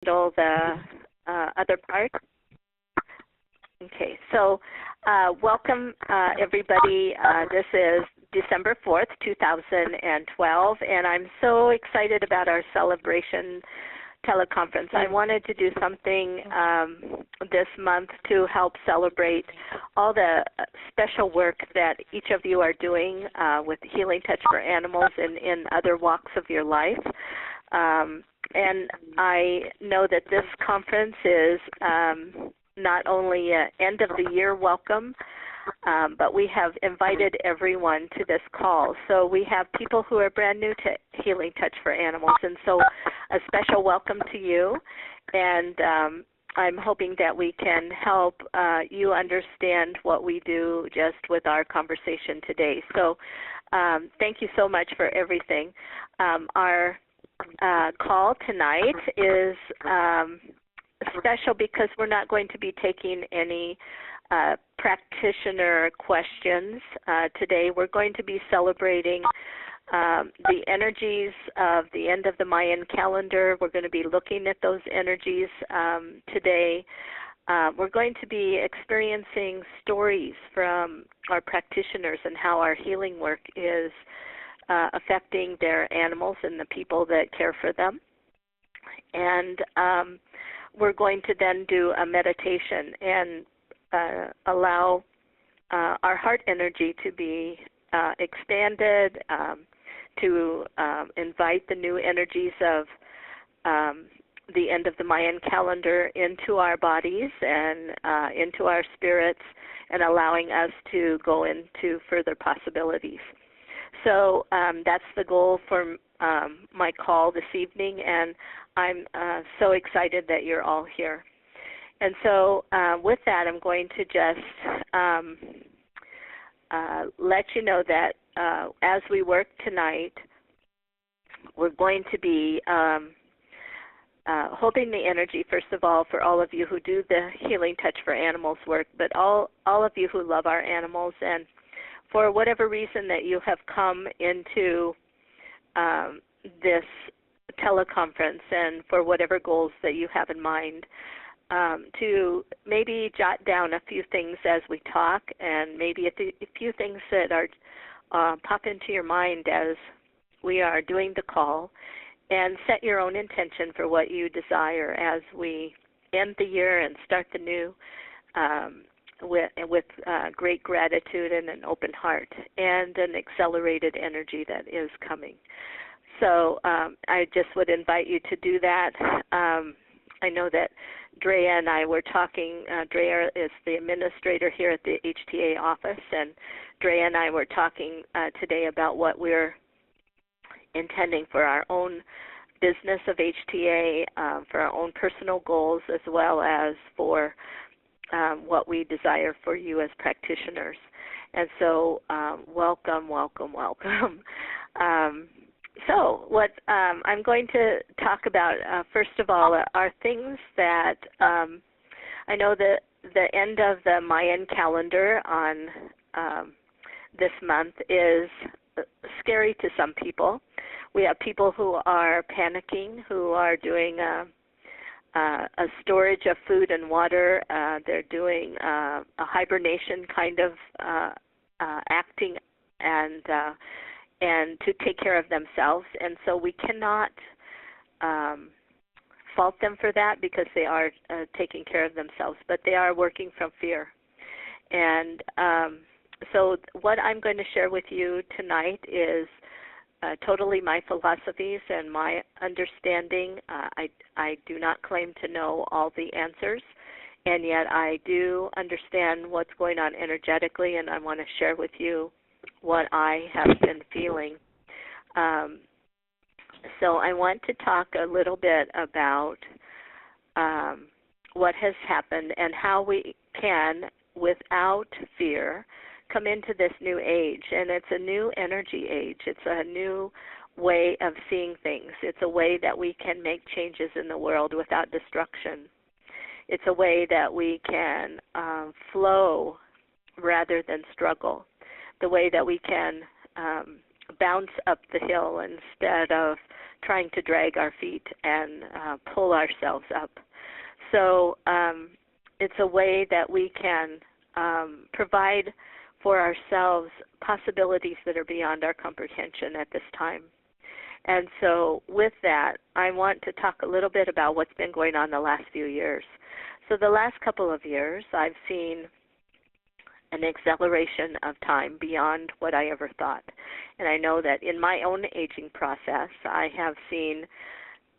handle the other part. Okay, so welcome everybody. This is December 4th, 2012, and I'm so excited about our celebration teleconference. I wanted to do something this month to help celebrate all the special work that each of you are doing with Healing Touch for Animals and in other walks of your life. And I know that this conference is not only an end of the year welcome, but we have invited everyone to this call. So we have people who are brand new to Healing Touch for Animals, and so a special welcome to you. And I'm hoping that we can help you understand what we do just with our conversation today. So thank you so much for everything. Our call tonight is special because we're not going to be taking any practitioner questions today. We're going to be celebrating the energies of the end of the Mayan calendar. We're going to be looking at those energies today. We're going to be experiencing stories from our practitioners and how our healing work is affecting their animals and the people that care for them. And we're going to then do a meditation and allow our heart energy to be expanded, to invite the new energies of the end of the Mayan calendar into our bodies and into our spirits, and allowing us to go into further possibilities. So that's the goal for my call this evening, and I'm so excited that you're all here. And so with that, I'm going to just let you know that as we work tonight, we're going to be holding the energy, first of all, for all of you who do the Healing Touch for Animals work, but all of you who love our animals, and for whatever reason that you have come into this teleconference, and for whatever goals that you have in mind, to maybe jot down a few things as we talk, and maybe a few things that are pop into your mind as we are doing the call, and set your own intention for what you desire as we end the year and start the new with great gratitude and an open heart and an accelerated energy that is coming. So I just would invite you to do that. I know that Drea and I were talking. Drea is the administrator here at the HTA office, and Drea and I were talking today about what we're intending for our own business of HTA, for our own personal goals, as well as for what we desire for you as practitioners. And so welcome, welcome, welcome. So what I'm going to talk about, first of all, are things that I know that the end of the Mayan calendar on this month is scary to some people. We have people who are panicking, who are doing a storage of food and water. They're doing a hibernation kind of acting and to take care of themselves. And so we cannot fault them for that, because they are taking care of themselves, but they are working from fear. And so what I'm going to share with you tonight is totally my philosophies and my understanding. I do not claim to know all the answers, and yet I do understand what's going on energetically, and I want to share with you what I have been feeling. So I want to talk a little bit about what has happened and how we can, without fear, come into this new age. And it's a new energy age. It's a new way of seeing things. It's a way that we can make changes in the world without destruction. It's a way that we can flow rather than struggle. The way that we can bounce up the hill instead of trying to drag our feet and pull ourselves up. So it's a way that we can provide for ourselves possibilities that are beyond our comprehension at this time. And so with that, I want to talk a little bit about what's been going on the last few years. So the last couple of years, I've seen an acceleration of time beyond what I ever thought. And I know that in my own aging process, I have seen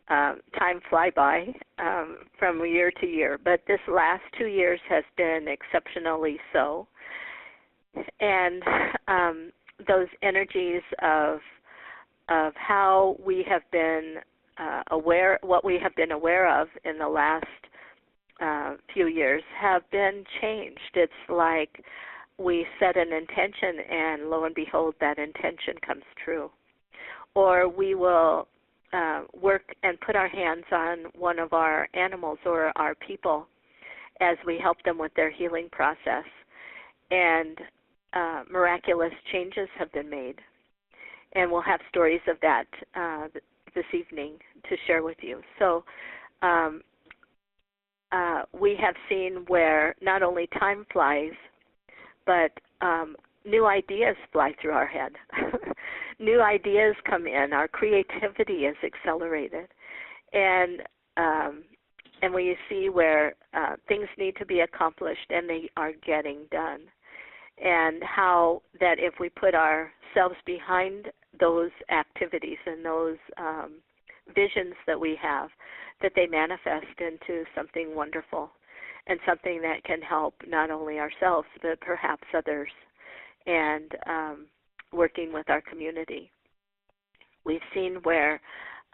time fly by from year to year. But this last 2 years has been exceptionally so. And those energies of how we have been aware, what we have been aware of in the last few years have been changed. It's like we set an intention and lo and behold that intention comes true. Or we will work and put our hands on one of our animals or our people as we help them with their healing process. And miraculous changes have been made. And we'll have stories of that this evening to share with you. So we have seen where not only time flies, but new ideas fly through our head. New ideas come in. Our creativity is accelerated. And when you see where things need to be accomplished and they are getting done, and how that if we put ourselves behind those activities and those visions that we have, that they manifest into something wonderful and something that can help not only ourselves but perhaps others, and working with our community. We've seen where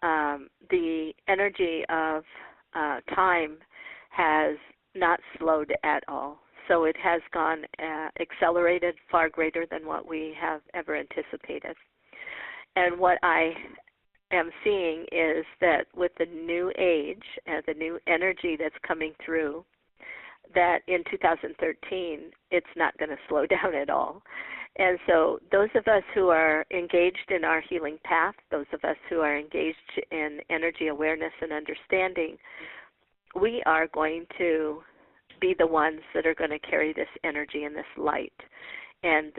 the energy of time has not slowed at all. So it has gone accelerated far greater than what we have ever anticipated. And what I am seeing is that with the new age and the new energy that's coming through, that in 2013, it's not going to slow down at all. And so those of us who are engaged in our healing path, those of us who are engaged in energy awareness and understanding, we are going to be the ones that are going to carry this energy and this light and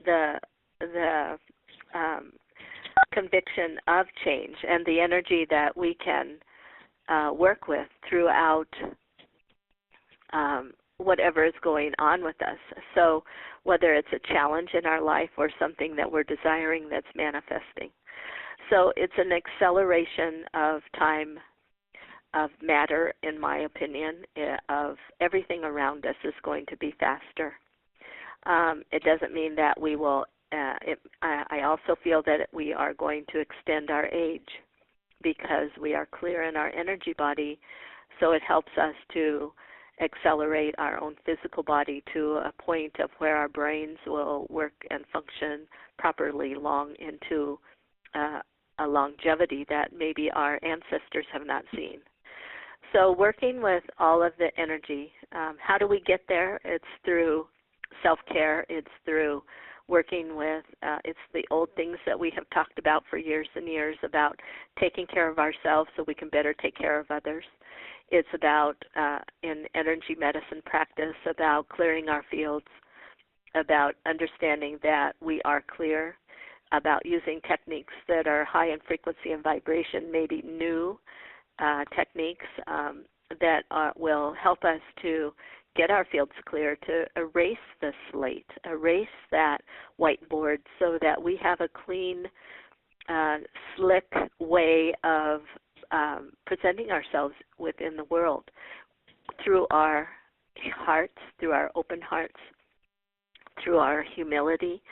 the conviction of change and the energy that we can work with throughout whatever is going on with us. So whether it's a challenge in our life or something that we're desiring that's manifesting. So it's an acceleration of time, of matter, in my opinion, of everything around us is going to be faster. It doesn't mean that we will, I also feel that we are going to extend our age because we are clear in our energy body, so it helps us to accelerate our own physical body to a point of where our brains will work and function properly long into a longevity that maybe our ancestors have not seen. So working with all of the energy, how do we get there? It's through self-care. It's through working with, it's the old things that we have talked about for years and years about taking care of ourselves so we can better take care of others. It's about, in energy medicine practice, about clearing our fields, about understanding that we are clear, about using techniques that are high in frequency and vibration, maybe new techniques that will help us to get our fields clear, to erase the slate, erase that whiteboard so that we have a clean, slick way of presenting ourselves within the world through our hearts, through our open hearts, through our humility,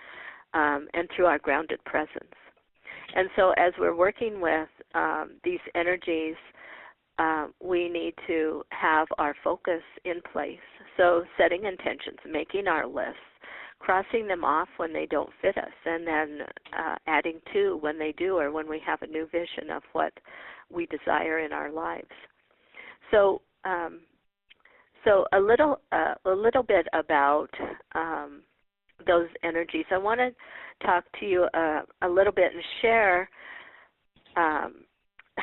and through our grounded presence. And so as we're working with these energies, we need to have our focus in place. So setting intentions, making our lists, crossing them off when they don't fit us, and then adding to when they do, or when we have a new vision of what we desire in our lives. So, a little bit about those energies. I want to talk to you a little bit and share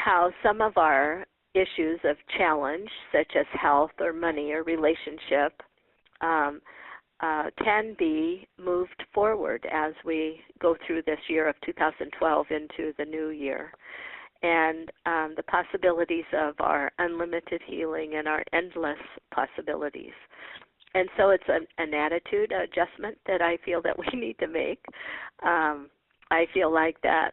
how some of our issues of challenge, such as health or money or relationship, can be moved forward as we go through this year of 2012 into the new year. And the possibilities of our unlimited healing and our endless possibilities. And so it's an attitude adjustment that I feel that we need to make. I feel like that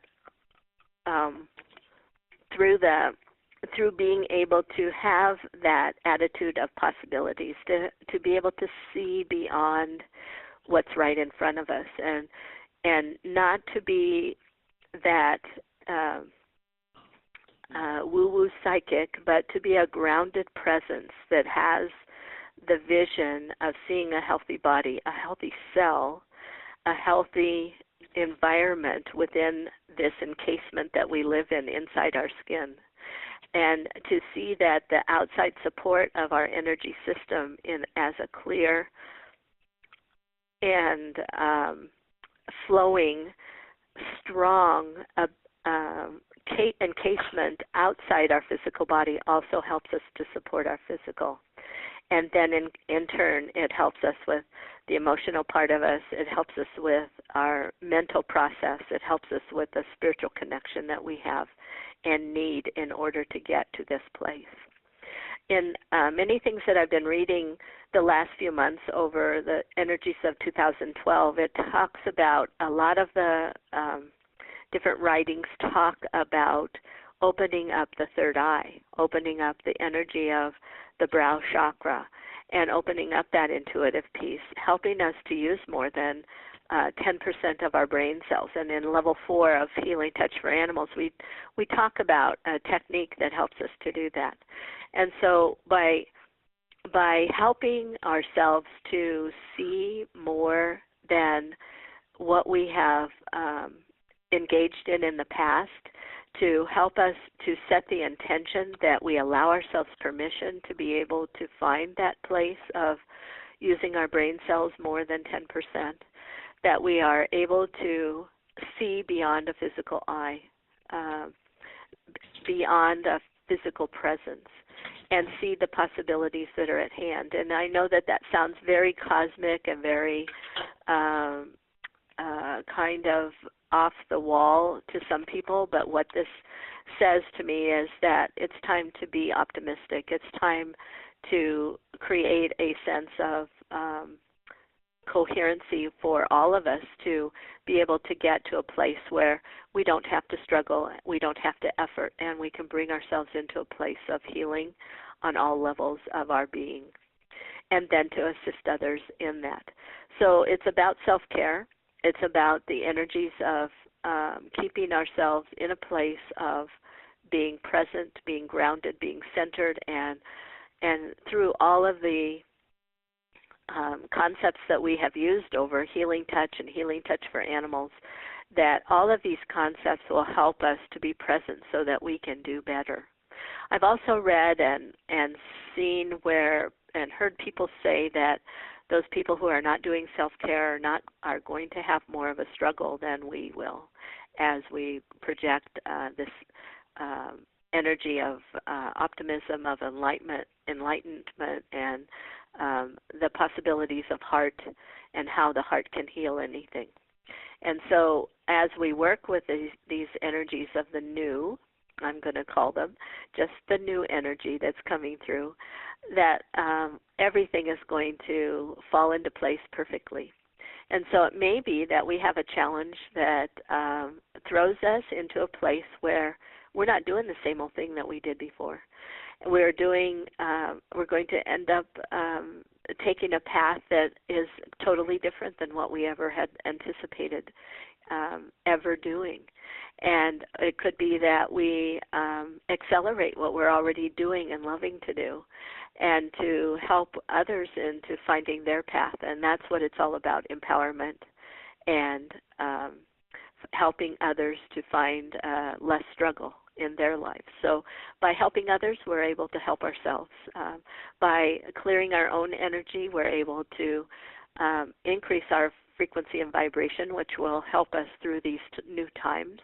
through being able to have that attitude of possibilities, to be able to see beyond what's right in front of us, and not to be that woo-woo psychic, but to be a grounded presence that has the vision of seeing a healthy body, a healthy cell, a healthy environment within this encasement that we live in inside our skin. And to see that the outside support of our energy system as a clear and flowing, strong encasement outside our physical body also helps us to support our physical. And then in turn, it helps us with the emotional part of us. It helps us with our mental process. It helps us with the spiritual connection that we have and need in order to get to this place. In many things that I've been reading the last few months over the energies of 2012, it talks about a lot of the different writings talk about opening up the third eye, opening up the energy of the brow chakra, and opening up that intuitive piece, helping us to use more than 10% of our brain cells. And in level 4 of Healing Touch for Animals, we talk about a technique that helps us to do that. And so by helping ourselves to see more than what we have engaged in the past, to help us to set the intention that we allow ourselves permission to be able to find that place of using our brain cells more than 10%, that we are able to see beyond a physical eye, beyond a physical presence, and see the possibilities that are at hand. And I know that that sounds very cosmic and very kind of off the wall to some people, but what this says to me is that it's time to be optimistic. It's time to create a sense of coherency for all of us to be able to get to a place where we don't have to struggle, we don't have to effort, and we can bring ourselves into a place of healing on all levels of our being, and then to assist others in that. So it's about self-care. It's about the energies of keeping ourselves in a place of being present, being grounded, being centered, and through all of the concepts that we have used over Healing Touch and Healing Touch for Animals, that all of these concepts will help us to be present so that we can do better. I've also read and seen and heard people say that those people who are not doing self-care are going to have more of a struggle than we will as we project this energy of optimism, of enlightenment, and the possibilities of heart and how the heart can heal anything. And so as we work with these energies of the new, I'm going to call them just the new energy that's coming through, that everything is going to fall into place perfectly. And so it may be that we have a challenge that throws us into a place where we're not doing the same old thing that we did before. We're going to end up taking a path that is totally different than what we ever had anticipated ever doing. And it could be that we accelerate what we're already doing and loving to do, and to help others into finding their path. And that's what it's all about, empowerment and helping others to find less struggle in their lives. So by helping others, we're able to help ourselves. By clearing our own energy, we're able to increase our frequency and vibration, which will help us through these new times.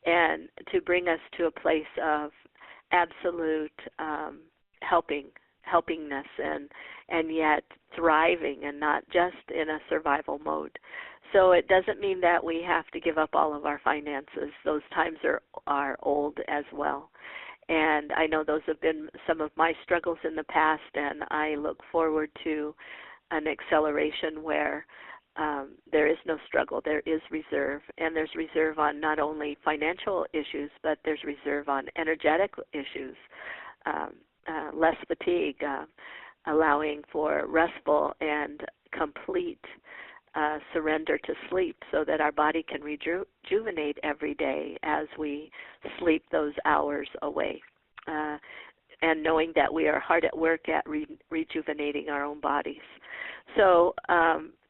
and to bring us to a place of absolute helpingness and yet thriving and not just in a survival mode. So it doesn't mean that we have to give up all of our finances. Those times are old as well. And I know those have been some of my struggles in the past, and I look forward to an acceleration where there is no struggle, there is reserve, and there's reserve on not only financial issues, but there's reserve on energetic issues, less fatigue, allowing for restful and complete surrender to sleep so that our body can rejuvenate every day as we sleep those hours away. And knowing that we are hard at work at rejuvenating our own bodies. So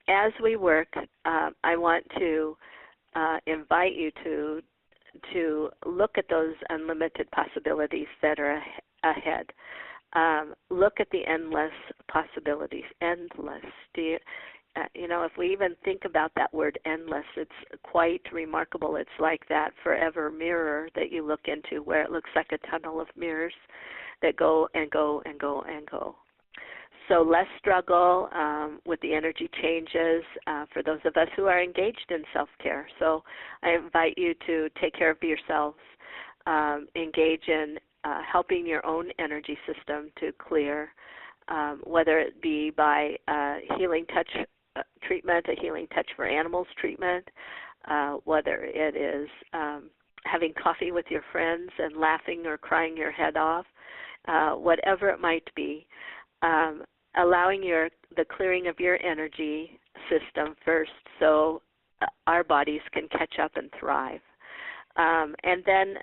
as we work, I want to invite you to look at those unlimited possibilities that are ahead. Look at the endless possibilities. Endless. If we even think about that word endless, it's quite remarkable. It's like that forever mirror that you look into where it looks like a tunnel of mirrors that go and go and go and go. So less struggle with the energy changes for those of us who are engaged in self-care. So I invite you to take care of yourselves, engage in helping your own energy system to clear, whether it be by healing touch treatment, a healing touch for animals treatment, whether it is having coffee with your friends and laughing or crying your head off, whatever it might be, allowing the clearing of your energy system first so our bodies can catch up and thrive. And then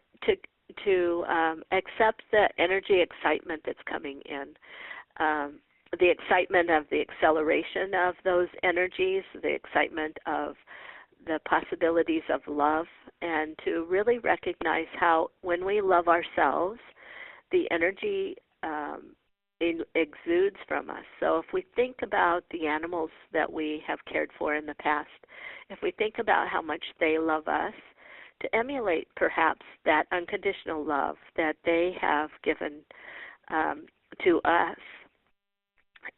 to accept the energy excitement that's coming in. The excitement of the acceleration of those energies, the excitement of the possibilities of love, and to really recognize how when we love ourselves, the energy exudes from us. So if we think about the animals that we have cared for in the past, if we think about how much they love us, to emulate perhaps that unconditional love that they have given to us,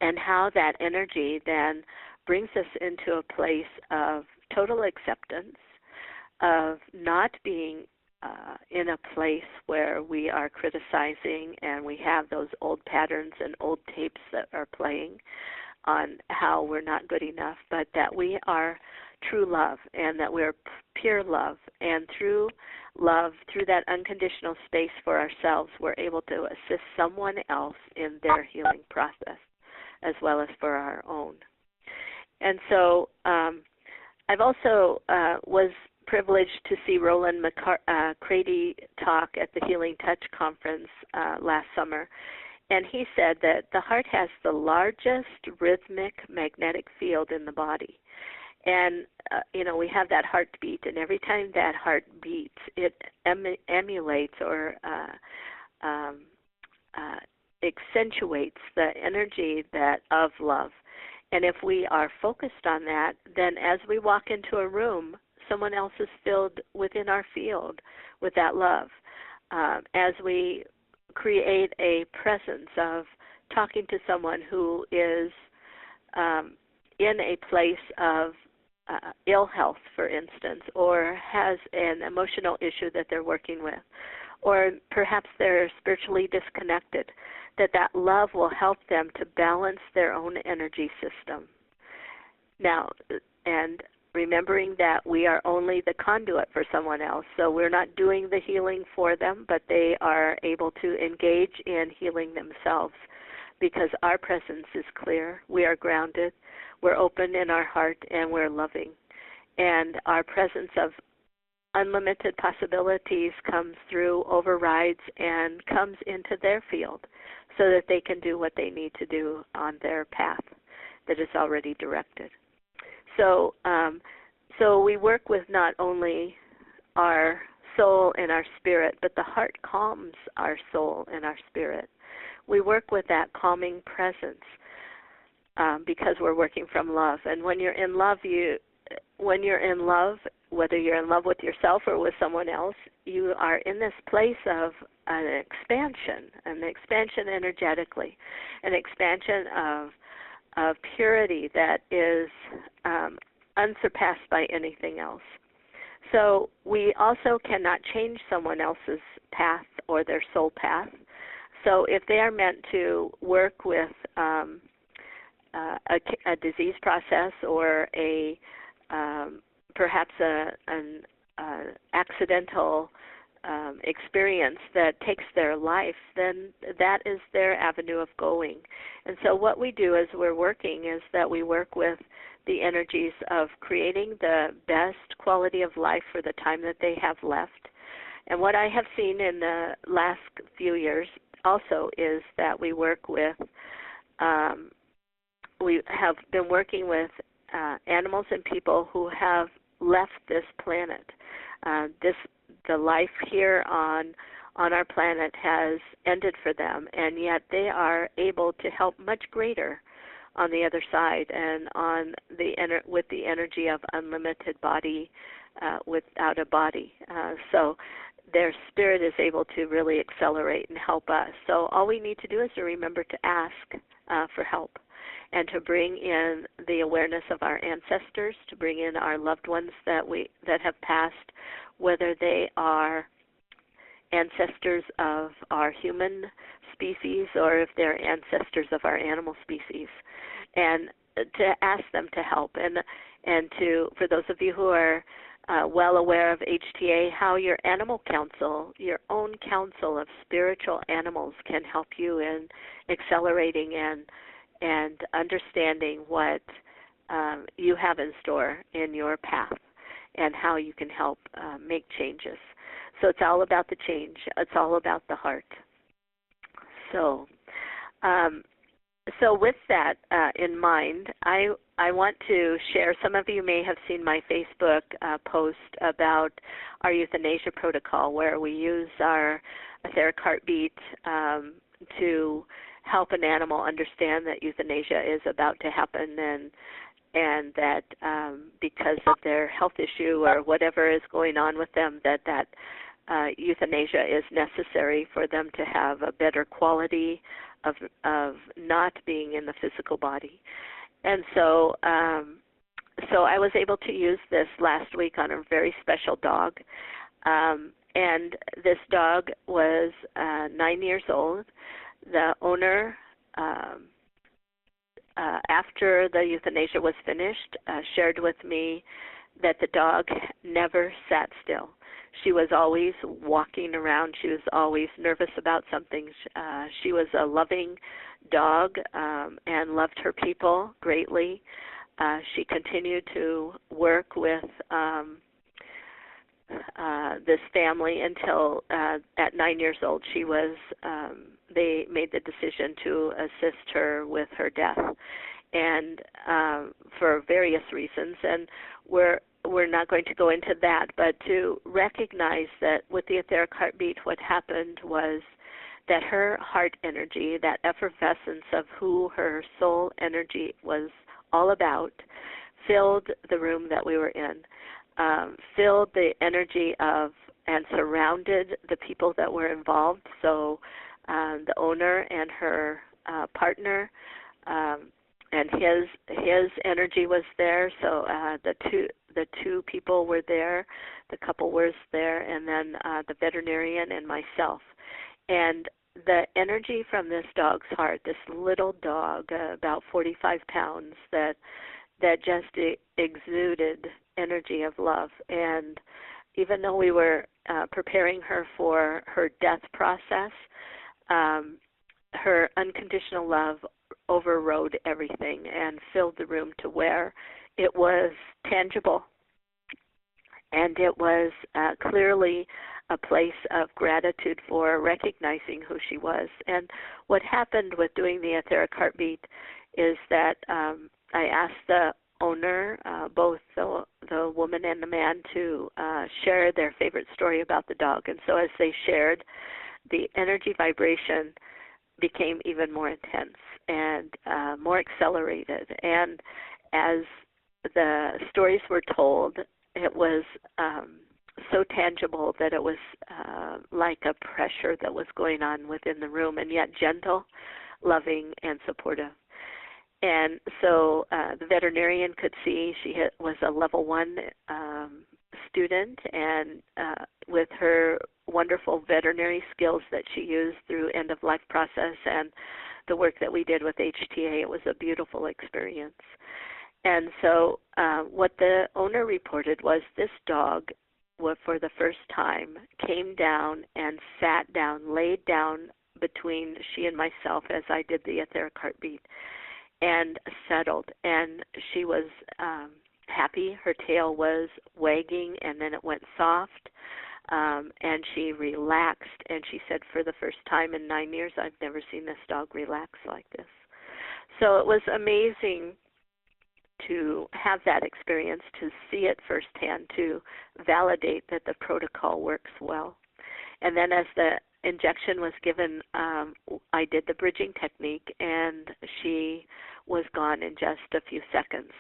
and how that energy then brings us into a place of total acceptance, of not being in a place where we are criticizing and we have those old patterns and old tapes that are playing on how we're not good enough, but that we are true love and that we're pure love. And through love, through that unconditional space for ourselves, we're able to assist someone else in their healing process, as well as for our own. And so I've also was privileged to see Roland Crady talk at the Healing Touch Conference last summer. And he said that the heart has the largest rhythmic magnetic field in the body. And, we have that heartbeat, and every time that heart beats, it emulates or accentuates the energy of love. And if we are focused on that, then as we walk into a room, someone else is filled within our field with that love. As we create a presence of talking to someone who is in a place of ill health, for instance, or has an emotional issue that they're working with, or perhaps they're spiritually disconnected, that love will help them to balance their own energy system. Now, and remembering that we are only the conduit for someone else, so we're not doing the healing for them, but they are able to engage in healing themselves because our presence is clear, we are grounded, we're open in our heart, and we're loving. And our presence of unlimited possibilities comes through, overrides, and comes into their field so that they can do what they need to do on their path that is already directed. So we work with not only our soul and our spirit, but the heart calms our soul and our spirit. We work with that calming presence because we're working from love. And when you're in love, when you're in love, whether you're in love with yourself or with someone else, you are in this place of an expansion energetically, an expansion of purity that is unsurpassed by anything else. So we also cannot change someone else's path or their soul path. So if they are meant to work with a disease process or perhaps an accidental experience that takes their life, then that is their avenue of going. And so what we do as we're working is that we work with the energies of creating the best quality of life for the time that they have left. And what I have seen in the last few years also is that we work with, we have been working with animals and people who have left this planet. The life here on our planet has ended for them, and yet they are able to help much greater on the other side, and with the energy of unlimited body without a body. So their spirit is able to really accelerate and help us. So all we need to do is to remember to ask for help, and to bring in the awareness of our ancestors, to bring in our loved ones that have passed, whether they are ancestors of our human species or if they're ancestors of our animal species, and to ask them to help, and to, for those of you who are well aware of HTA, how your animal council, your own council of spiritual animals, can help you in accelerating and understanding what you have in store in your path and how you can help make changes. So it's all about the change. It's all about the heart. So with that in mind, I want to share, some of you may have seen my Facebook post about our euthanasia protocol, where we use our etheric heartbeat to help an animal understand that euthanasia is about to happen, and that because of their health issue or whatever is going on with them, that euthanasia is necessary for them to have a better quality of not being in the physical body. And so I was able to use this last week on a very special dog. And this dog was 9 years old. The owner, after the euthanasia was finished, shared with me that the dog never sat still. She was always walking around. She was always nervous about something. She was a loving dog and loved her people greatly. She continued to work with this family until at 9 years old they made the decision to assist her with her death, and for various reasons. And we're not going to go into that, but to recognize that with the etheric heartbeat, what happened was that her heart energy, that effervescence of who her soul energy was all about, filled the room that we were in, filled the energy of and surrounded the people that were involved. So the owner and her partner, and his energy was there. So the two people were there, the couple was there, and then the veterinarian and myself. And the energy from this dog's heart, this little dog, about 45 pounds, that just exuded energy of love. And even though we were preparing her for her death process, her unconditional love overrode everything and filled the room to where it was tangible, and it was clearly a place of gratitude for recognizing who she was. And what happened with doing the etheric heartbeat is that I asked the owner, both the woman and the man, to share their favorite story about the dog. And so as they shared, the energy vibration became even more intense and more accelerated. And as the stories were told, it was so tangible that it was like a pressure that was going on within the room, and yet gentle, loving, and supportive. And so the veterinarian could see she was a level 1 student, and with her wonderful veterinary skills that she used through end-of-life process and the work that we did with HTA, it was a beautiful experience. And so what the owner reported was this dog, for the first time, came down and sat down, laid down between she and myself as I did the etheric heartbeat, and settled. And she was happy. Her tail was wagging, and then it went soft, and she relaxed. And she said, for the first time in 9 years, I've never seen this dog relax like this. So it was amazing to have that experience, to see it firsthand, to validate that the protocol works well. And then as the injection was given, I did the bridging technique, and she was gone in just a few seconds.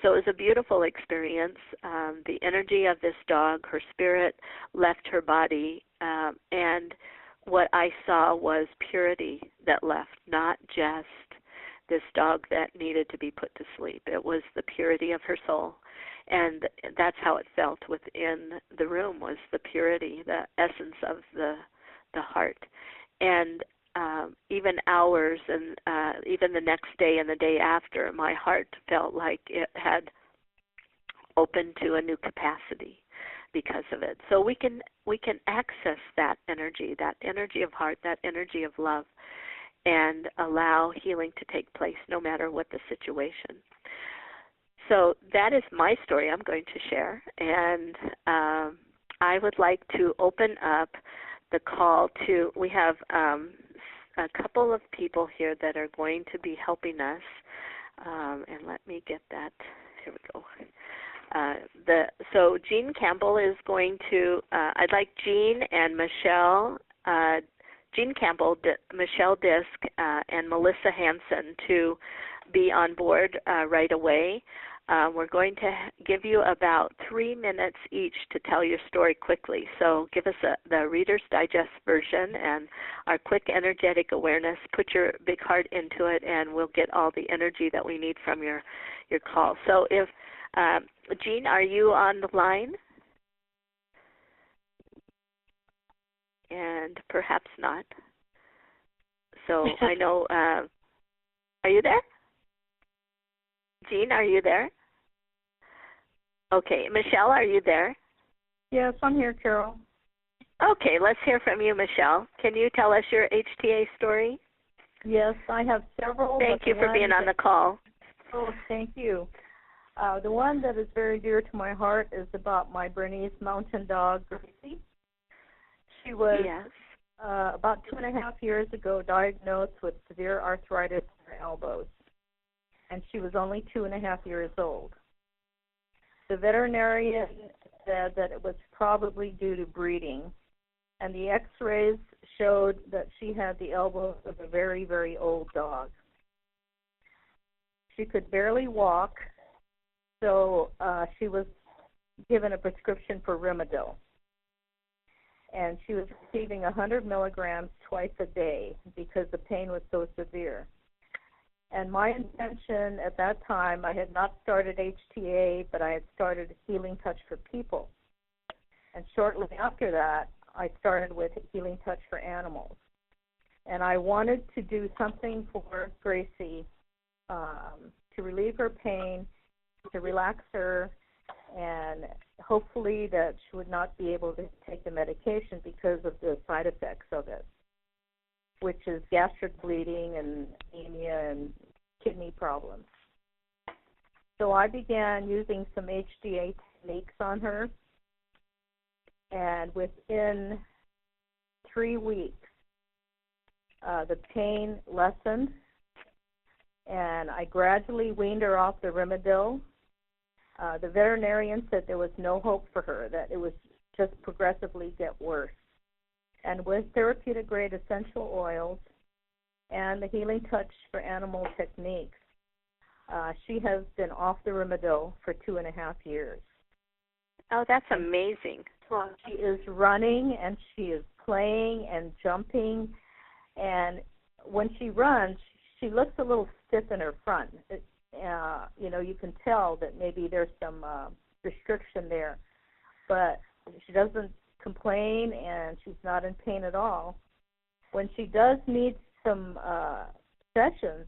So it was a beautiful experience. The energy of this dog, her spirit, left her body, and what I saw was purity that left, not just this dog that needed to be put to sleep. It was the purity of her soul, and that's how it felt within the room, was the purity, the essence of the heart. And even hours and even the next day and the day after, my heart felt like it had opened to a new capacity because of it. So we can access that energy of heart, that energy of love, and allow healing to take place no matter what the situation. So that is my story I'm going to share, and I would like to open up the call to, we have a couple of people here that are going to be helping us, and let me get that, here we go. So Jean Campbell is going to, I'd like Jean and Michelle, Jean Campbell, Michelle Disk, and Melissa Hansen to be on board right away. We're going to give you about 3 minutes each to tell your story quickly. So give us the Reader's Digest version and our quick energetic awareness. Put your big heart into it, and we'll get all the energy that we need from your call. So if, Jean, are you on the line? And perhaps not. So I know, are you there? Jean, are you there? Okay. Michelle, are you there? Yes, I'm here, Carol. Okay, let's hear from you, Michelle. Can you tell us your HTA story? Yes, I have several. Thank you for being on the call. Oh, thank you. The one that is very dear to my heart is about my Bernese mountain dog, Gracie. She was about 2.5 years ago diagnosed with severe arthritis in her elbows, and she was only 2.5 years old. The veterinarian said that it was probably due to breeding, and the x-rays showed that she had the elbows of a very, very old dog. She could barely walk, so she was given a prescription for Rimadyl. And she was receiving 100 milligrams twice a day because the pain was so severe. And my intention at that time, I had not started HTA, but I had started Healing Touch for People. And shortly after that, I started with Healing Touch for Animals. And I wanted to do something for Gracie to relieve her pain, to relax her, and hopefully that she would not be able to take the medication because of the side effects of it, which is gastric bleeding and anemia and kidney problems. So I began using some HTA techniques on her, and within 3 weeks, the pain lessened, and I gradually weaned her off the Rimadyl. The veterinarian said there was no hope for her, that it would just progressively get worse. And with therapeutic grade essential oils and the Healing Touch for Animal techniques, She has been off the Rimadow for 2.5 years. Oh, that's amazing. Wow. She is running and she is playing and jumping, and when she runs, she looks a little stiff in her front. You can tell that maybe there's some restriction there, but she doesn't complain and she's not in pain at all. When she does need some sessions,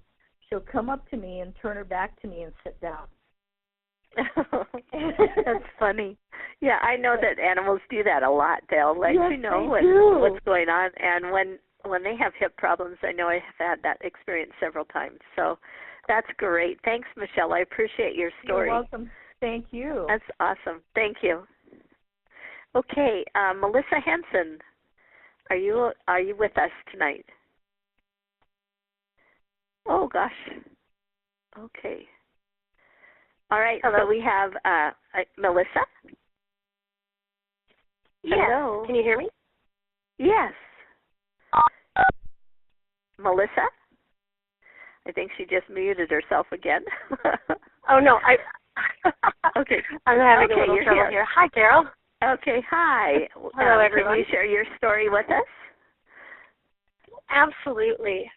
she'll come up to me and turn her back to me and sit down. That's funny. Yeah, I know that animals do that a lot. They'll let you know what's going on, and when they have hip problems, I know I have had that experience several times. So that's great. Thanks, Michelle. I appreciate your story. You're welcome. Thank you. That's awesome. Thank you. Okay, Melissa Henson, are you with us tonight? Oh gosh. Okay. All right. Hello. So we have Melissa. Yes. Hello. Can you hear me? Yes. Melissa? I think she just muted herself again. Oh no, Okay. I'm having a little trouble here. Hi, Carol. Okay, hi. Hello, everyone. Can you share your story with us? Absolutely.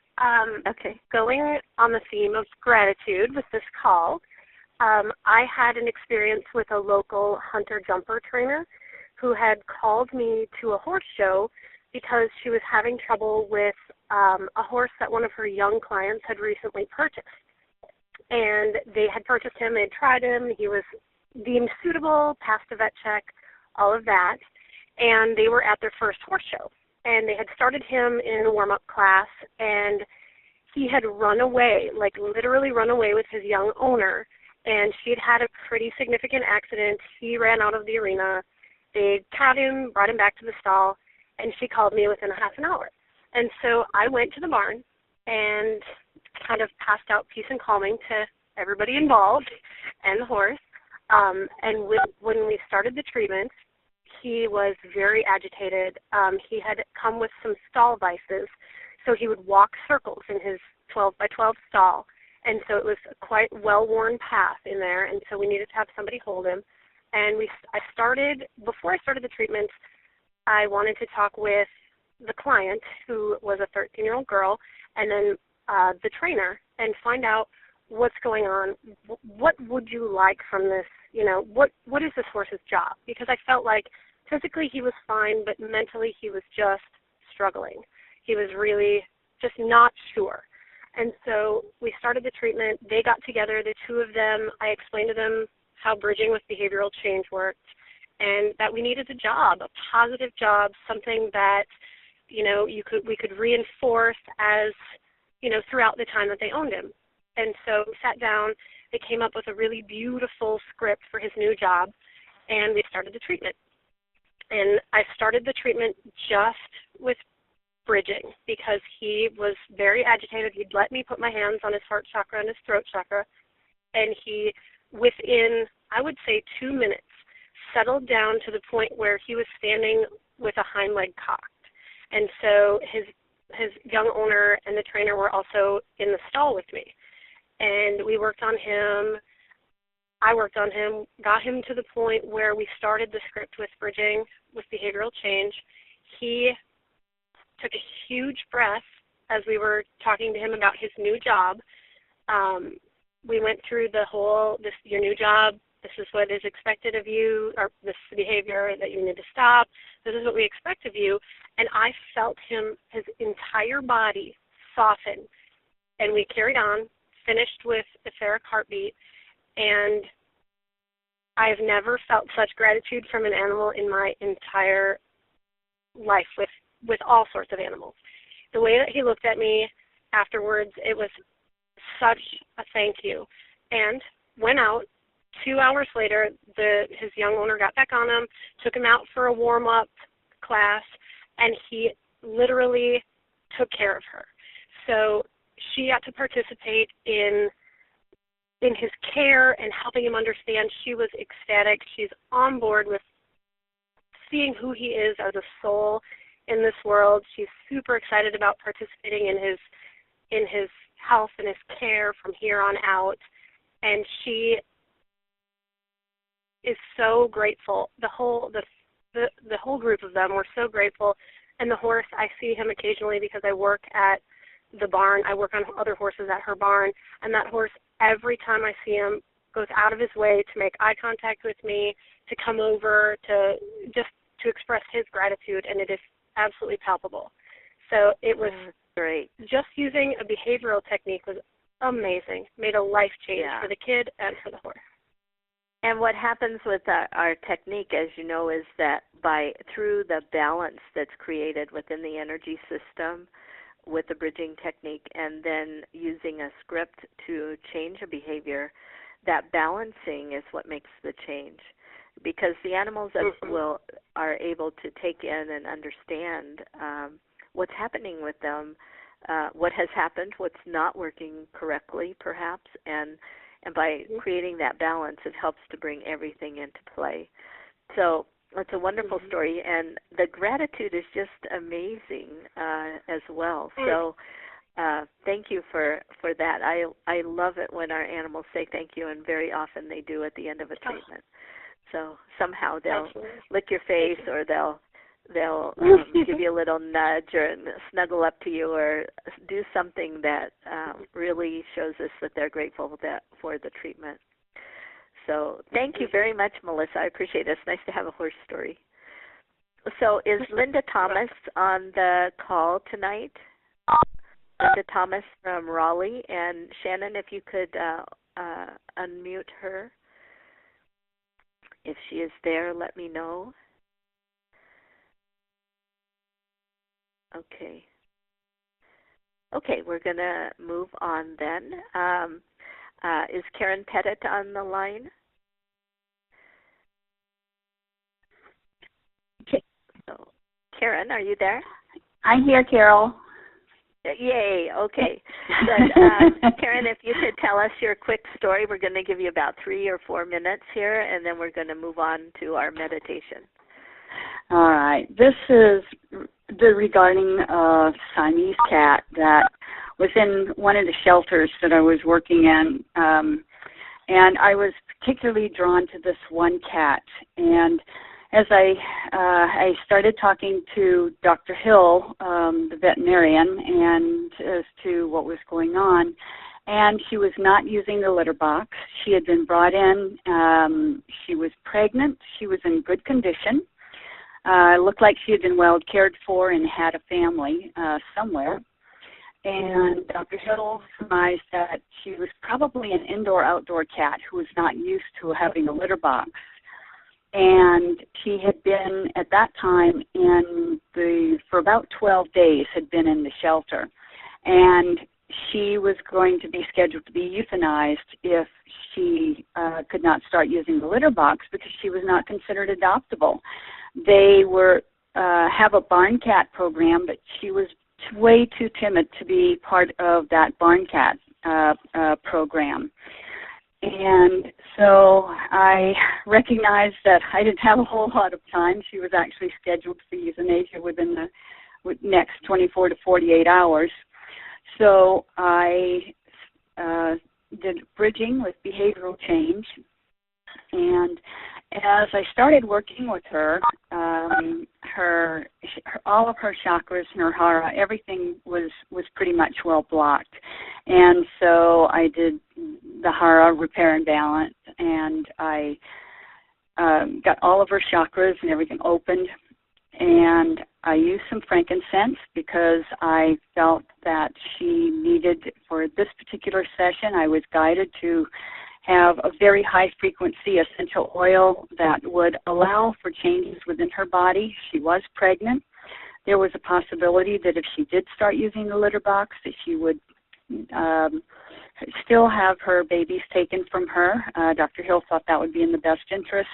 Okay. Going on the theme of gratitude with this call, I had an experience with a local hunter-jumper trainer who had called me to a horse show because she was having trouble with a horse that one of her young clients had recently purchased. And they had purchased him, they had tried him, he was deemed suitable, passed a vet check, all of that, and they were at their first horse show. And they had started him in a warm-up class, and he had run away, like literally run away with his young owner, and she'd had a pretty significant accident. He ran out of the arena. They caught him, brought him back to the stall, and she called me within a half an hour. And so I went to the barn and kind of passed out peace and calming to everybody involved and the horse. And when we started the treatment, he was very agitated. He had come with some stall vices, so he would walk circles in his 12-by-12 stall. And so it was a quite well-worn path in there, and so we needed to have somebody hold him. And before I started the treatment, I wanted to talk with the client, who was a 13-year-old girl, and then the trainer, and find out what's going on. What would you like from this? What is this horse's job? Because I felt like physically he was fine, but mentally he was just struggling. He was really just not sure. And so we started the treatment. They got together, the two of them. I explained to them how bridging with behavioral change worked, and that we needed a job, a positive job, something that, we could reinforce as, throughout the time that they owned him. And so we sat down. They came up with a really beautiful script for his new job, and we started the treatment. And I started the treatment just with bridging because he was very agitated. He'd let me put my hands on his heart chakra and his throat chakra, and he, within, I would say, 2 minutes, settled down to the point where he was standing with a hind leg cocked. And so his young owner and the trainer were also in the stall with me. And we worked on him. I worked on him, got him to the point where we started the script with bridging, with behavioral change. He took a huge breath as we were talking to him about his new job. We went through the whole, your new job, this is what is expected of you, or this behavior that you need to stop, this is what we expect of you. And I felt his entire body soften. And we carried on, finished with etheric heartbeat, and I've never felt such gratitude from an animal in my entire life with all sorts of animals. The way that he looked at me afterwards, it was such a thank you. And went out. 2 hours later, his young owner got back on him, took him out for a warm-up class, and he literally took care of her. So she got to participate in his care and helping him understand. She was ecstatic. She's on board with seeing who he is as a soul in this world. She's super excited about participating in his health and his care from here on out. and she is so grateful. The whole group of them were so grateful. And the horse, I see him occasionally because I work at the barn. I work on other horses at her barn, and that horse, every time I see him, goes out of his way to make eye contact with me, to come over, to express his gratitude, and it is absolutely palpable. So it was great. Just using a behavioral technique was amazing. Made a life change for the kid and for the horse. And what happens with our technique, as you know, is that through the balance that's created within the energy system with the bridging technique, and then using a script to change a behavior, that balancing is what makes the change. Because the animals are able to take in and understand what's happening with them, what has happened, what's not working correctly, perhaps, and by creating that balance, it helps to bring everything into play. So it's a wonderful story, and the gratitude is just amazing as well. So thank you for that. I love it when our animals say thank you, and very often they do at the end of a treatment. So somehow they'll lick your face, or they'll give you a little nudge, or snuggle up to you, or do something that really shows us that they're grateful for the treatment. So thank you very much, Melissa. I appreciate it. It's nice to have a horse story. So is Linda Thomas on the call tonight? Linda Thomas from Raleigh. And Shannon, if you could unmute her. If she is there, let me know. Okay. Okay, we're going to move on then. Is Karen Pettit on the line? Okay. So, Karen, are you there? I'm here, Carol. Yay, okay. Good. Karen, if you could tell us your quick story. We're going to give you about 3 or 4 minutes here, and then we're going to move on to our meditation. All right. This is regarding a Siamese cat that was in one of the shelters that I was working in, and I was particularly drawn to this one cat. And as I started talking to Dr. Hill, the veterinarian, and as to what was going on, and she was not using the litter box. She had been brought in. She was pregnant. She was in good condition. It looked like she had been well cared for and had a family somewhere. And Dr. Hill surmised that she was probably an indoor-outdoor cat who was not used to having a litter box. And she had been, at that time, for about 12 days, had been in the shelter. And she was going to be scheduled to be euthanized if she could not start using the litter box, because she was not considered adoptable. They have a barn cat program, but she was way too timid to be part of that barn cat program. And so I recognized that I didn't have a whole lot of time. She was actually scheduled for euthanasia within the next 24 to 48 hours. So I did bridging with behavioral change. And as I started working with her, all of her chakras and her hara, everything was pretty much well blocked. And so I did the hara repair and balance, and I got all of her chakras and everything opened. And I used some frankincense because I felt that she needed, for this particular session, I was guided to have a very high-frequency essential oil that would allow for changes within her body. She was pregnant. There was a possibility that if she did start using the litter box, that she would still have her babies taken from her. Dr. Hill thought that would be in the best interest.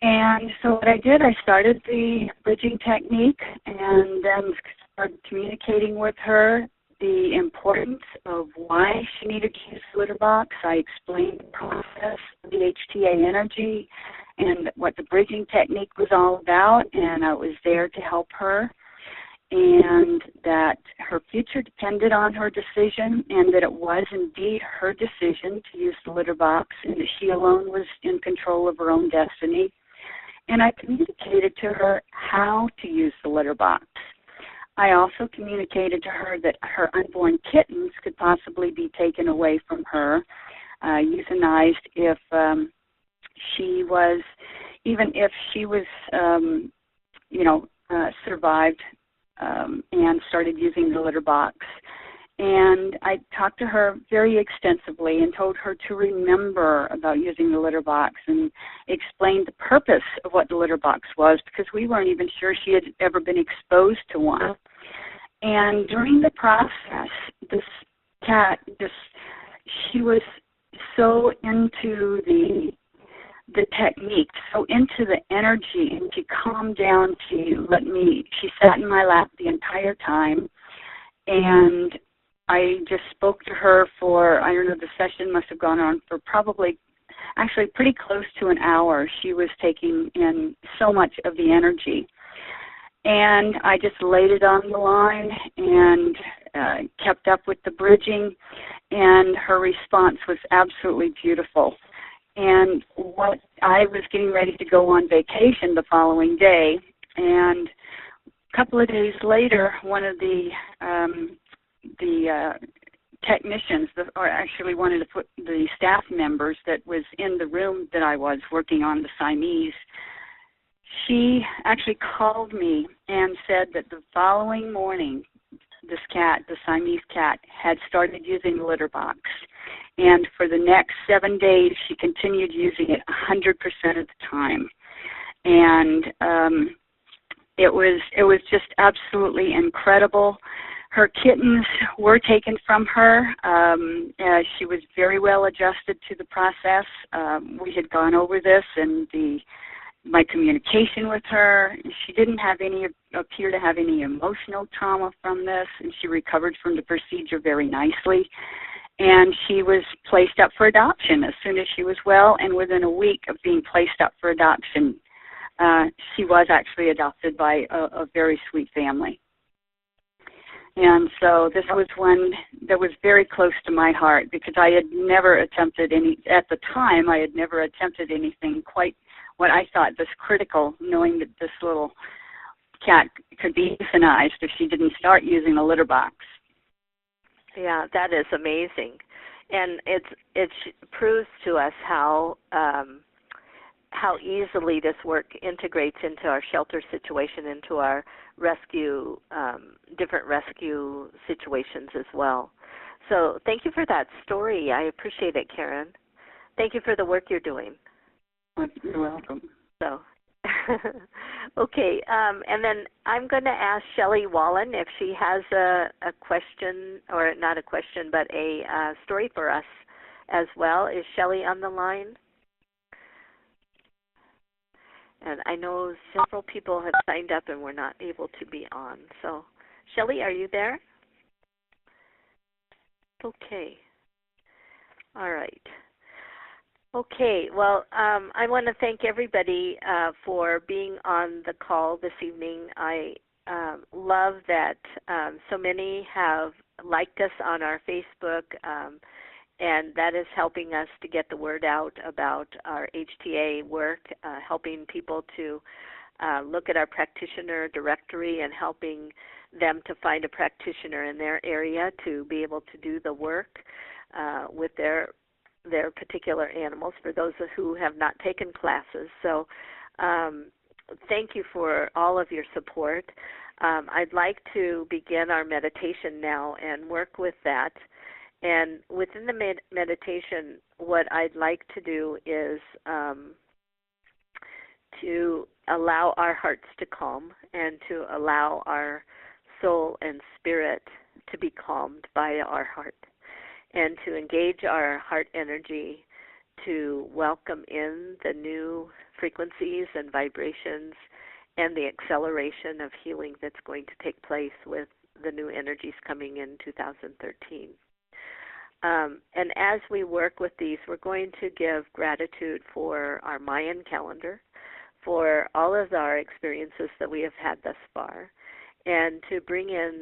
And so what I did, I started the bridging technique and then started communicating with her the importance of why she needed to use the litter box. I explained the process of the HTA energy and what the bridging technique was all about, and I was there to help her. and that her future depended on her decision, and that it was indeed her decision to use the litter box, and that she alone was in control of her own destiny. And I communicated to her how to use the litter box. I also communicated to her that her unborn kittens could possibly be taken away from her, euthanized if she was, even if she was, survived and started using the litter box. And I talked to her very extensively and told her to remember about using the litter box and explained the purpose of what the litter box was, because we weren't even sure she had ever been exposed to one. And during the process, this cat, she was so into the technique, so into the energy, and she calmed down. She sat in my lap the entire time, and I just spoke to her for, I don't know, the session must have gone on for probably, actually pretty close to an hour. She was taking in so much of the energy. And I just laid it on the line and kept up with the bridging, and her response was absolutely beautiful. And what I was getting ready to go on vacation the following day, and a couple of days later, one of the technicians, or actually one of the staff members that was in the room that I was working on, the Siamese, she actually called me and said that the following morning, this cat, the Siamese cat, had started using the litter box. And for the next 7 days, she continued using it 100% of the time. And it was just absolutely incredible. Her kittens were taken from her. She was very well adjusted to the process. We had gone over this and my communication with her. She didn't appear to have any emotional trauma from this, and she recovered from the procedure very nicely. And she was placed up for adoption as soon as she was well, and within a week of being placed up for adoption, she was actually adopted by a very sweet family. And so this was one that was very close to my heart, because I had never attempted anything quite what I thought was critical, knowing that this little cat could be euthanized if she didn't start using the litter box. Yeah, that is amazing. And it proves to us how easily this work integrates into our shelter situation, into our rescue, different rescue situations as well. So thank you for that story. I appreciate it, Karen. Thank you for the work you're doing. You're welcome. So, okay, and then I'm going to ask Shelley Wallen if she has a question, or not a question, but a story for us as well. Is Shelley on the line? And I know several people have signed up and were not able to be on. So, Shelley, are you there? Okay. All right. Okay, well, I want to thank everybody for being on the call this evening. I love that so many have liked us on our Facebook, and that is helping us to get the word out about our HTA work, helping people to look at our practitioner directory and helping them to find a practitioner in their area to be able to do the work with their particular animals, for those who have not taken classes. So thank you for all of your support. I'd like to begin our meditation now and work with that. And within the meditation, what I'd like to do is to allow our hearts to calm and to allow our soul and spirit to be calmed by our heart, and to engage our heart energy to welcome in the new frequencies and vibrations and the acceleration of healing that's going to take place with the new energies coming in 2013. And as we work with these, we're going to give gratitude for our Mayan calendar, for all of our experiences that we have had thus far, and to bring in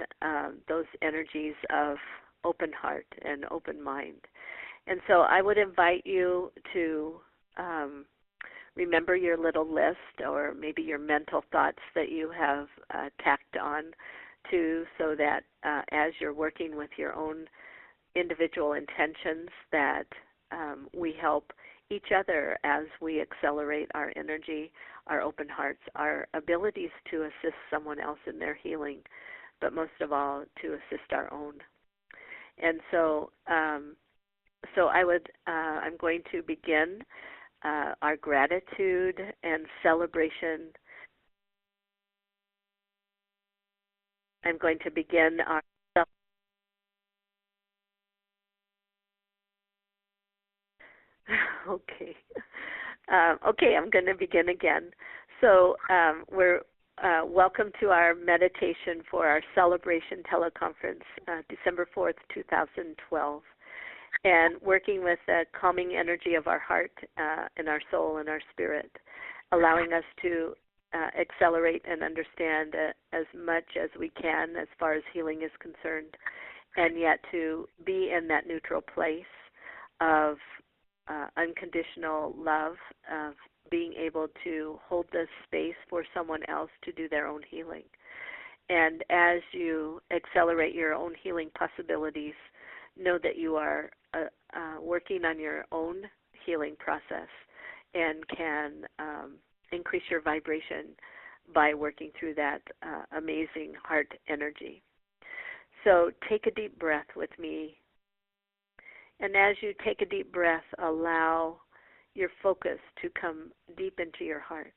those energies of open heart and open mind. And so I would invite you to remember your little list, or maybe your mental thoughts that you have tacked on to, so that as you're working with your own individual intentions, that we help each other as we accelerate our energy, our open hearts, our abilities to assist someone else in their healing, but most of all to assist our own. And so, I'm going to begin our gratitude and celebration. I'm going to begin our okay. I'm going to begin again. So we're welcome to our meditation for our Celebration Teleconference, December 4th, 2012. And working with the calming energy of our heart and our soul and our spirit, allowing us to accelerate and understand as much as we can as far as healing is concerned, and yet to be in that neutral place of unconditional love, of being able to hold this space for someone else to do their own healing. And as you accelerate your own healing possibilities, know that you are working on your own healing process and can increase your vibration by working through that amazing heart energy. So take a deep breath with me. And as you take a deep breath, allow your focus to come deep into your heart.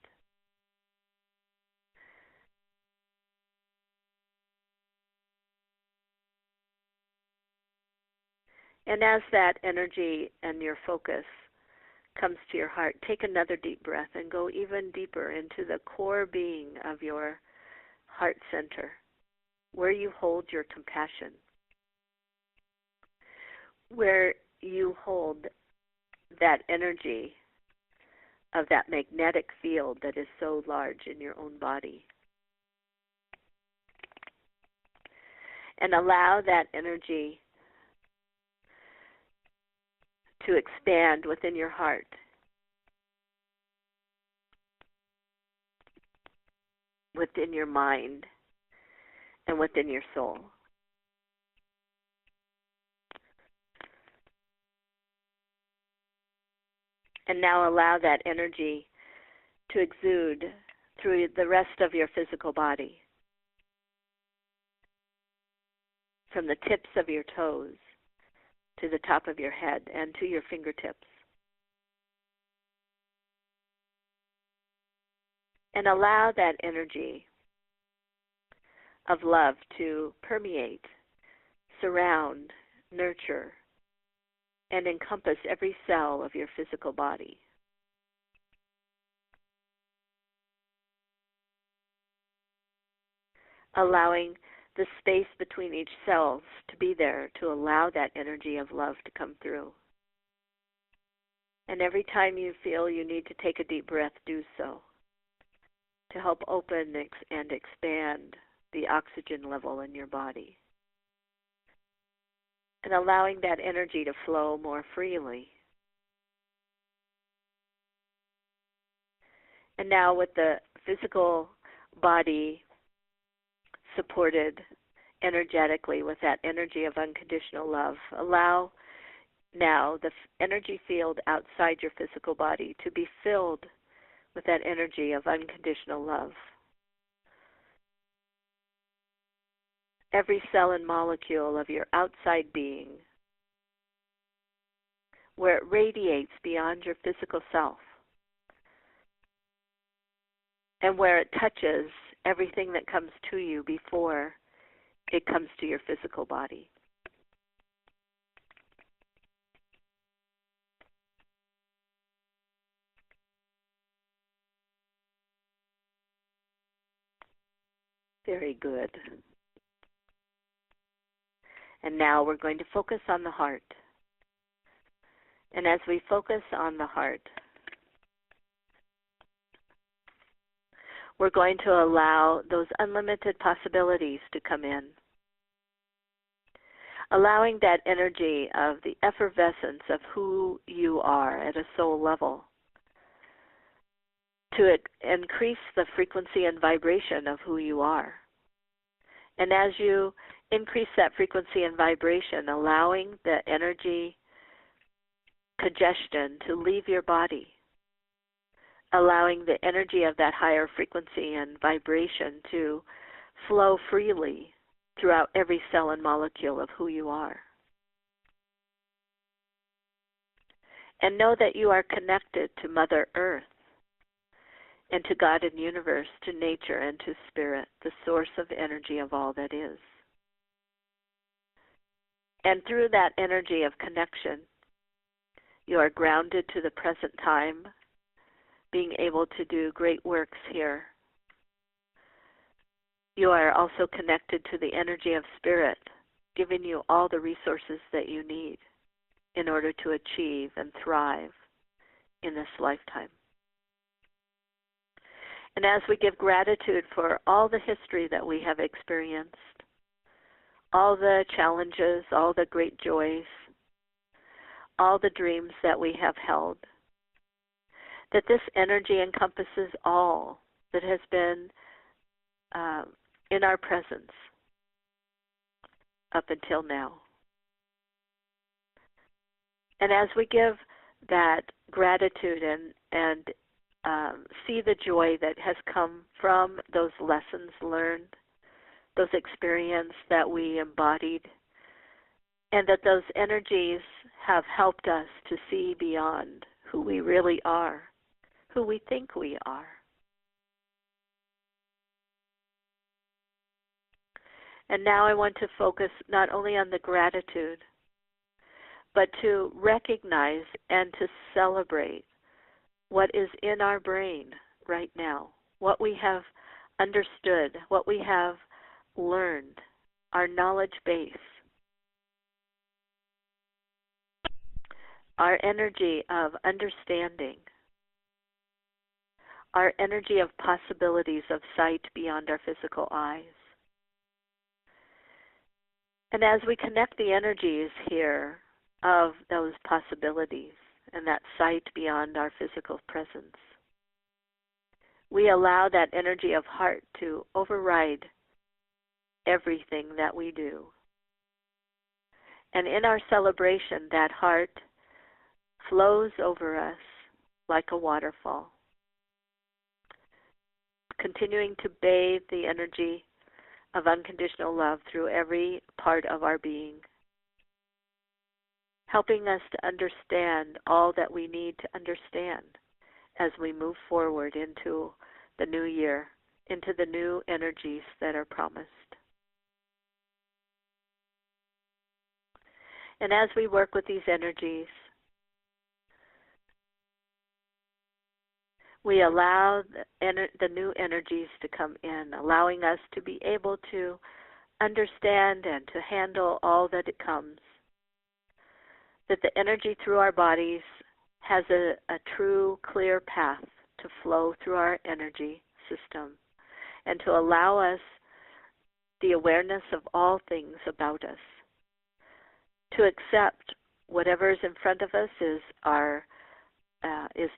And as that energy and your focus comes to your heart, take another deep breath and go even deeper into the core being of your heart center, where you hold your compassion, where you hold that energy of that magnetic field that is so large in your own body. And allow that energy to expand within your heart, within your mind, and within your soul. And now allow that energy to exude through the rest of your physical body, from the tips of your toes to the top of your head and to your fingertips. And allow that energy of love to permeate, surround, nurture, and encompass every cell of your physical body. Allowing the space between each cells to be there to allow that energy of love to come through. And every time you feel you need to take a deep breath, do so, to help open and expand the oxygen level in your body. And allowing that energy to flow more freely. And now with the physical body supported energetically with that energy of unconditional love, allow now the energy field outside your physical body to be filled with that energy of unconditional love. Every cell and molecule of your outside being, where it radiates beyond your physical self, and where it touches everything that comes to you before it comes to your physical body. Very good. And now we're going to focus on the heart. And as we focus on the heart, we're going to allow those unlimited possibilities to come in. Allowing that energy of the effervescence of who you are at a soul level to increase the frequency and vibration of who you are. And as you increase that frequency and vibration, allowing the energy congestion to leave your body, allowing the energy of that higher frequency and vibration to flow freely throughout every cell and molecule of who you are. And know that you are connected to Mother Earth and to God and universe, to nature and to spirit, the source of energy of all that is. And through that energy of connection, you are grounded to the present time, being able to do great works here. You are also connected to the energy of spirit, giving you all the resources that you need in order to achieve and thrive in this lifetime. And as we give gratitude for all the history that we have experienced, all the challenges, all the great joys, all the dreams that we have held, that this energy encompasses all that has been in our presence up until now. And as we give that gratitude and see the joy that has come from those lessons learned, those experiences that we embodied, and that those energies have helped us to see beyond who we really are, who we think we are. And now I want to focus not only on the gratitude, but to recognize and to celebrate what is in our brain right now, what we have understood, what we have learned, our knowledge base, our energy of understanding, our energy of possibilities of sight beyond our physical eyes. And as we connect the energies here of those possibilities and that sight beyond our physical presence, we allow that energy of heart to override everything that we do. And in our celebration, that heart flows over us like a waterfall, continuing to bathe the energy of unconditional love through every part of our being, helping us to understand all that we need to understand as we move forward into the new year, into the new energies that are promised. And as we work with these energies, we allow the new energies to come in, allowing us to be able to understand and to handle all that it comes. That the energy through our bodies has a true, clear path to flow through our energy system and to allow us the awareness of all things about us. To accept whatever is in front of us is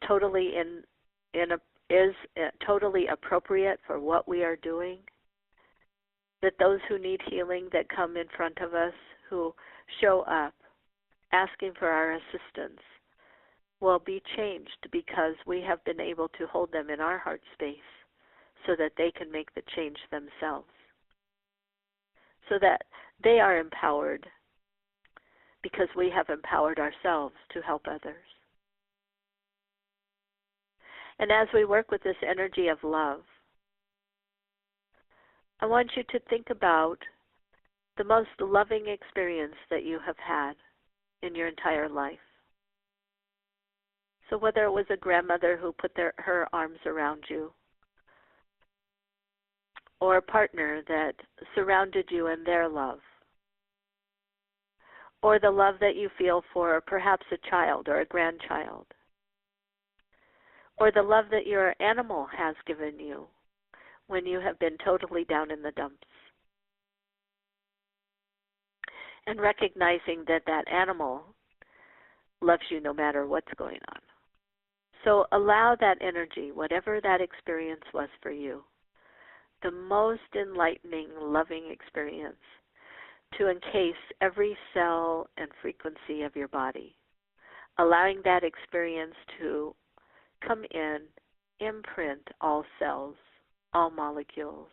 totally totally appropriate for what we are doing. That those who need healing that come in front of us, who show up asking for our assistance, will be changed because we have been able to hold them in our heart space so that they can make the change themselves, so that they are empowered because we have empowered ourselves to help others. And as we work with this energy of love, I want you to think about the most loving experience that you have had in your entire life. So whether it was a grandmother who put her arms around you, or a partner that surrounded you in their love, or the love that you feel for perhaps a child or a grandchild, or the love that your animal has given you, when you have been totally down in the dumps. And recognizing that that animal loves you no matter what's going on. So allow that energy, whatever that experience was for you, the most enlightening, loving experience, to encase every cell and frequency of your body, allowing that experience to come in, imprint all cells, all molecules.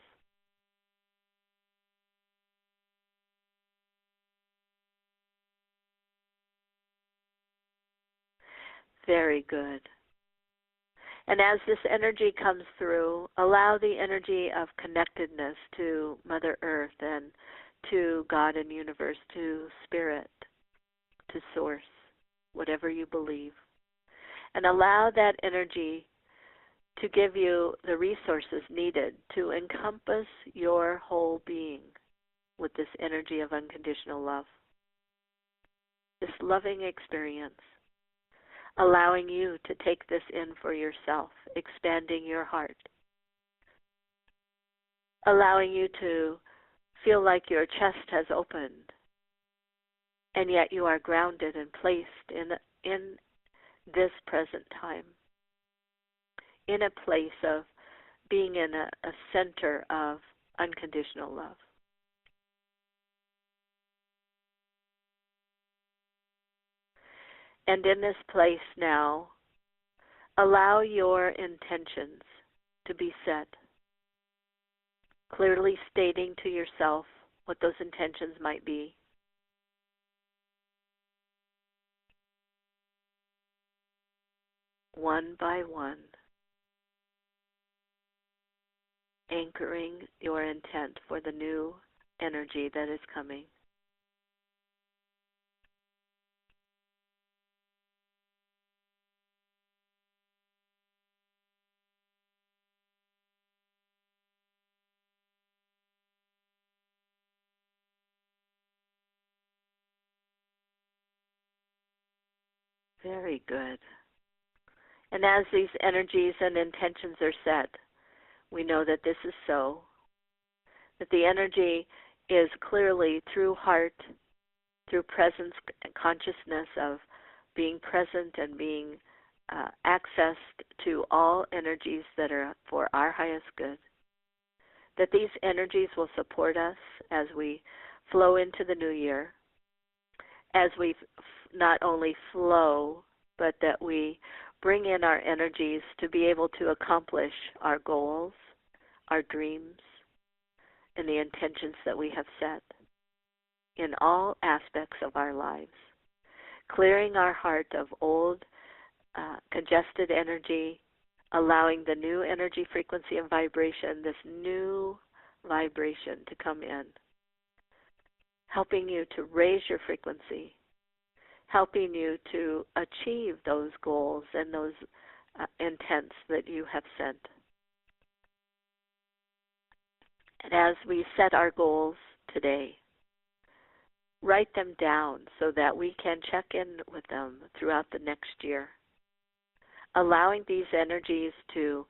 Very good. And as this energy comes through, allow the energy of connectedness to Mother Earth and to God and universe, to Spirit, to Source, whatever you believe. And allow that energy to give you the resources needed to encompass your whole being with this energy of unconditional love. This loving experience, allowing you to take this in for yourself, expanding your heart, allowing you to feel like your chest has opened, and yet you are grounded and placed in this present time, in a place of being in a center of unconditional love. And in this place now, allow your intentions to be set, clearly stating to yourself what those intentions might be. One by one, anchoring your intent for the new energy that is coming. Very good. And as these energies and intentions are set, we know that this is so, that the energy is clearly through heart, through presence and consciousness of being present and being accessed to all energies that are for our highest good, that these energies will support us as we flow into the new year, as we not only flow, but that we bring in our energies to be able to accomplish our goals, our dreams, and the intentions that we have set in all aspects of our lives, clearing our heart of old, congested energy, allowing the new energy, frequency, and vibration, this new vibration to come in, helping you to raise your frequency, helping you to achieve those goals and those intents that you have set. And as we set our goals today, write them down so that we can check in with them throughout the next year, allowing these energies to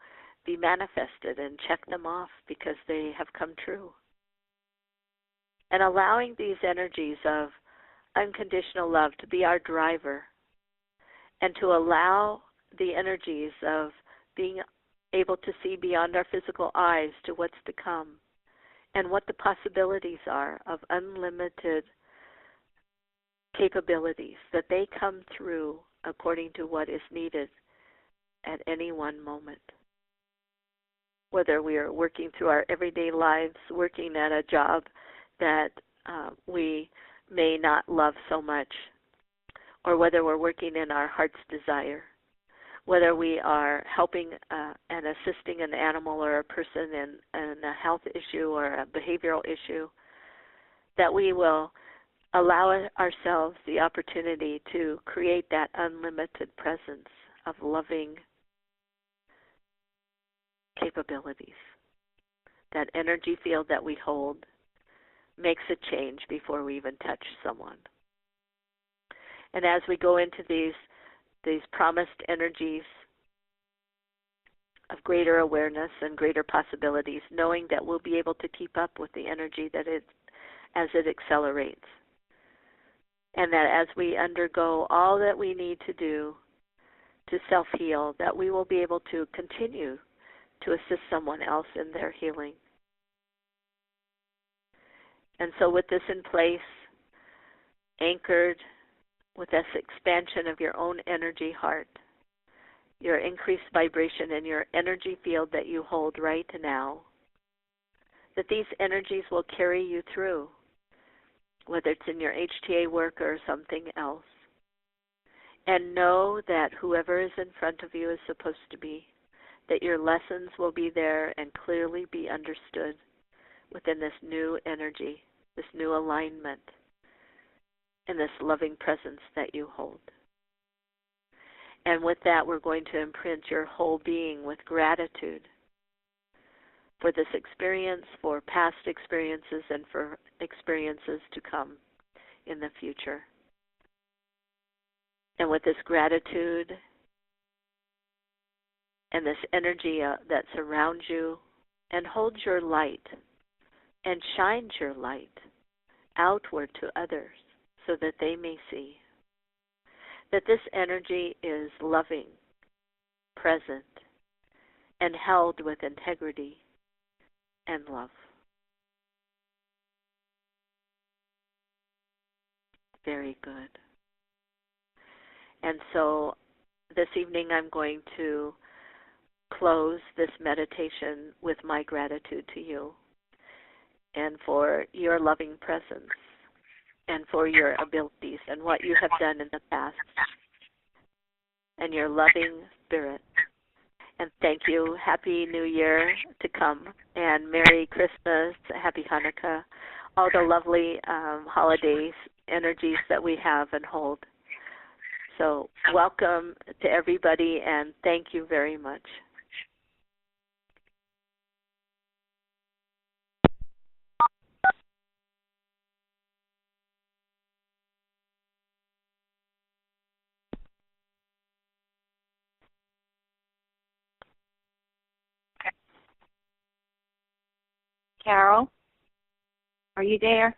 be manifested and check them off because they have come true. And allowing these energies of unconditional love to be our driver, and to allow the energies of being able to see beyond our physical eyes to what's to come and what the possibilities are of unlimited capabilities, that they come through according to what is needed at any one moment. Whether we are working through our everyday lives, working at a job that we may not love so much, or whether we're working in our heart's desire, whether we are helping and assisting an animal or a person in a health issue or a behavioral issue, that we will allow ourselves the opportunity to create that unlimited presence of loving capabilities. That energy field that we hold makes a change before we even touch someone. And as we go into these promised energies, of greater awareness and greater possibilities, knowing that we'll be able to keep up with the energy that as it accelerates. And that as we undergo all that we need to do to self-heal, that we will be able to continue to assist someone else in their healing. And so with this in place, anchored with this expansion of your own energy heart, your increased vibration in your energy field that you hold right now, that these energies will carry you through, whether it's in your HTA work or something else. And know that whoever is in front of you is supposed to be, that your lessons will be there and clearly be understood within this new energy, this new alignment, and this loving presence that you hold. And with that, we're going to imprint your whole being with gratitude for this experience, for past experiences, and for experiences to come in the future. And with this gratitude and this energy that surrounds you and holds your light and shines your light outward to others so that they may see that this energy is loving, present, and held with integrity and love. Very good. And so this evening I'm going to close this meditation with my gratitude to you and for your loving presence and for your abilities and what you have done in the past and your loving spirit. And thank you. Happy New Year to come, and Merry Christmas, Happy Hanukkah, all the lovely holidays, energies that we have and hold. So welcome to everybody, and thank you very much. Carol, are you there?